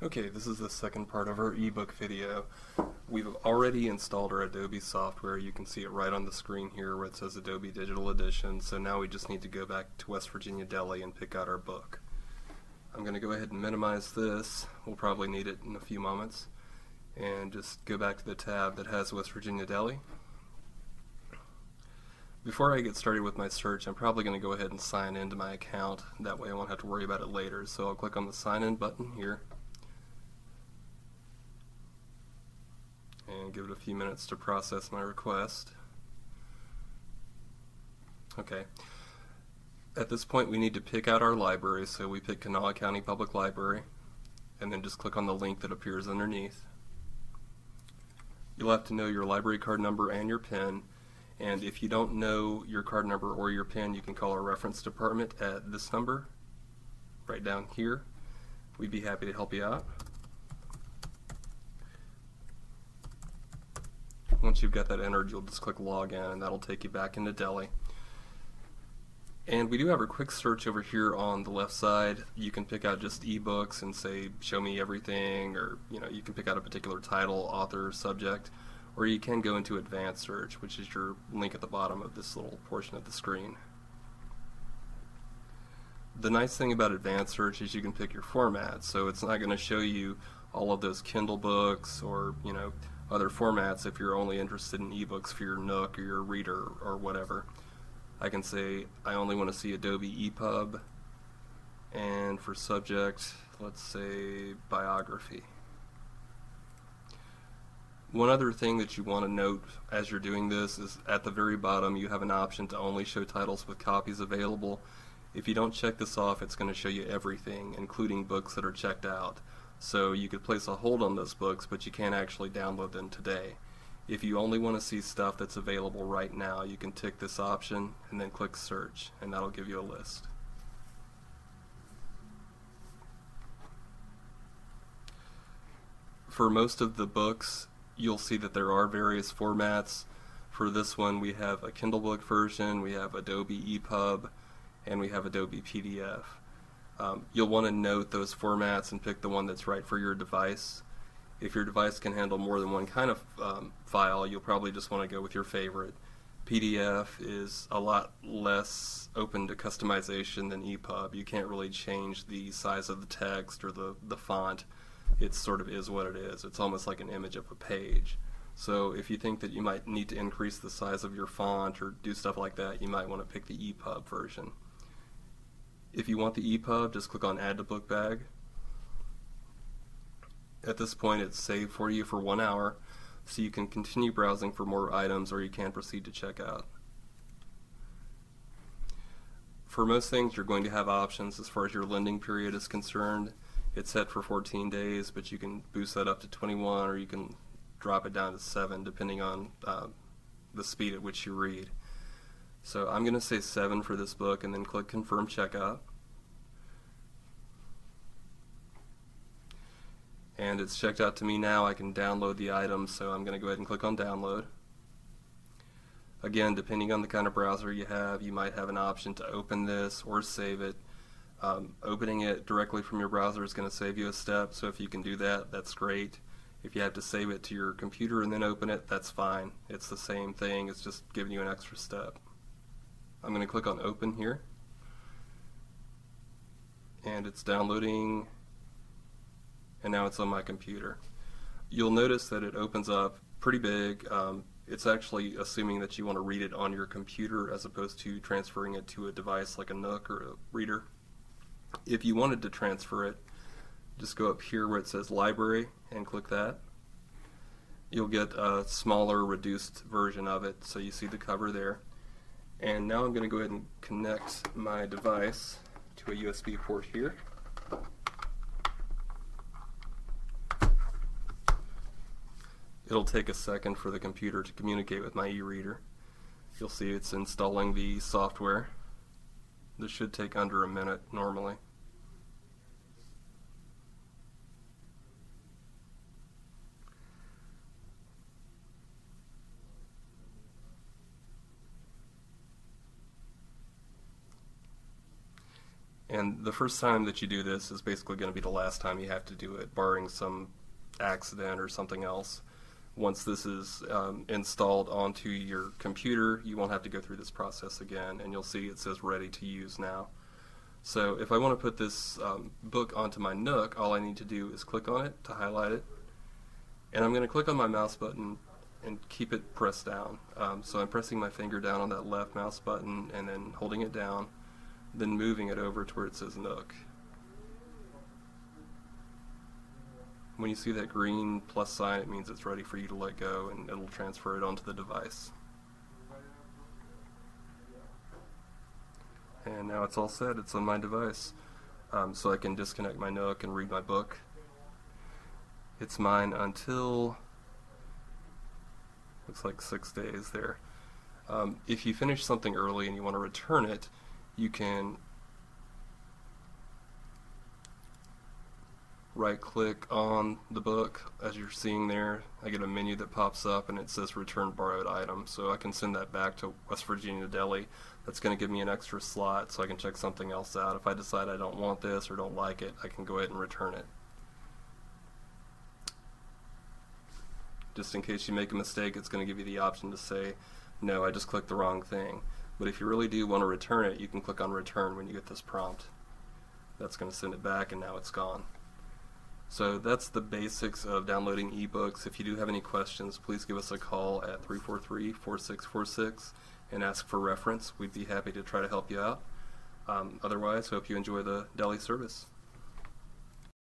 Okay, this is the second part of our ebook video. We've already installed our Adobe software. You can see it right on the screen here where it says Adobe Digital Edition. So now we just need to go back to West Virginia Deli and pick out our book. I'm going to go ahead and minimize this. We'll probably need it in a few moments. And just go back to the tab that has West Virginia Deli. Before I get started with my search, I'm probably going to go ahead and sign into my account. That way I won't have to worry about it later. So I'll click on the sign in button here. And give it a few minutes to process my request. Okay. At this point we need to pick out our library, so we pick Kanawha County Public Library and then just click on the link that appears underneath. You'll have to know your library card number and your PIN, and if you don't know your card number or your PIN, you can call our reference department at this number right down here. We'd be happy to help you out. Once you've got that entered, you'll just click login and that'll take you back into Deli. And we do have a quick search over here on the left side. You can pick out just ebooks and say show me everything, or you can pick out a particular title, author, subject, or you can go into advanced search, which is your link at the bottom of this little portion of the screen. The nice thing about advanced search is you can pick your format, so it's not going to show you all of those Kindle books or other formats if you're only interested in ebooks for your Nook or your Reader or whatever. I can say I only want to see Adobe EPUB, and for subject, let's say biography. One other thing that you want to note as you're doing this is at the very bottom you have an option to only show titles with copies available. If you don't check this off, it's going to show you everything, including books that are checked out. So you could place a hold on those books, but you can't actually download them today. If you only want to see stuff that's available right now, you can tick this option and then click search, and that'll give you a list. For most of the books, you'll see that there are various formats. For this one, we have a Kindle book version, we have Adobe EPUB, and we have Adobe PDF. You'll want to note those formats and pick the one that's right for your device. If your device can handle more than one kind of file, you'll probably just want to go with your favorite. PDF is a lot less open to customization than EPUB. You can't really change the size of the text or the font. It sort of is what it is. It's almost like an image of a page. So if you think that you might need to increase the size of your font or do stuff like that, you might want to pick the EPUB version. If you want the EPUB, just click on Add to Book Bag. At this point it's saved for you for 1 hour, so you can continue browsing for more items or you can proceed to checkout. For most things you're going to have options as far as your lending period is concerned. It's set for 14 days, but you can boost that up to 21 or you can drop it down to 7 depending on the speed at which you read. So I'm going to say 7 for this book and then click Confirm Checkout. And it's checked out to me now. I can download the item, so I'm going to go ahead and click on Download. Again, depending on the kind of browser you have, you might have an option to open this or save it. Opening it directly from your browser is going to save you a step, so if you can do that, that's great. If you have to save it to your computer and then open it, that's fine. It's the same thing, it's just giving you an extra step. I'm going to click on Open here, and it's downloading, and now it's on my computer. You'll notice that it opens up pretty big. It's actually assuming that you want to read it on your computer as opposed to transferring it to a device like a Nook or a Reader. If you wanted to transfer it, just go up here where it says Library and click that. You'll get a smaller, reduced version of it, so you see the cover there. And now I'm going to go ahead and connect my device to a USB port here. It'll take a second for the computer to communicate with my e-reader. You'll see it's installing the software. This should take under a minute normally. and And the first time that you do this is basically going to be the last time you have to do it, barring some accident or something else. Once this is installed onto your computer, you won't have to go through this process again, and you'll see it says ready to use now. So if I want to put this book onto my Nook, all I need to do is click on it to highlight it, and I'm going to click on my mouse button and keep it pressed down. So I'm pressing my finger down on that left mouse button and then holding it down, then moving it over to where it says Nook. When you see that green plus sign, it means it's ready for you to let go, and it'll transfer it onto the device. And now it's all set, it's on my device. So I can disconnect my Nook and read my book. It's mine until, looks like 6 days there. If you finish something early and you want to return it, you can right click on the book. As you're seeing there, I get a menu that pops up and it says return borrowed item, so I can send that back to West Virginia Deli. That's going to give me an extra slot so I can check something else out. If I decide I don't want this or don't like it, I can go ahead and return it. Just in case you make a mistake, it's going to give you the option to say, no, I just clicked the wrong thing. But if you really do want to return it, you can click on return when you get this prompt. That's going to send it back, and now it's gone. So that's the basics of downloading ebooks. If you do have any questions, please give us a call at 343-4646 and ask for reference. We'd be happy to try to help you out. Otherwise, hope you enjoy the Deli service.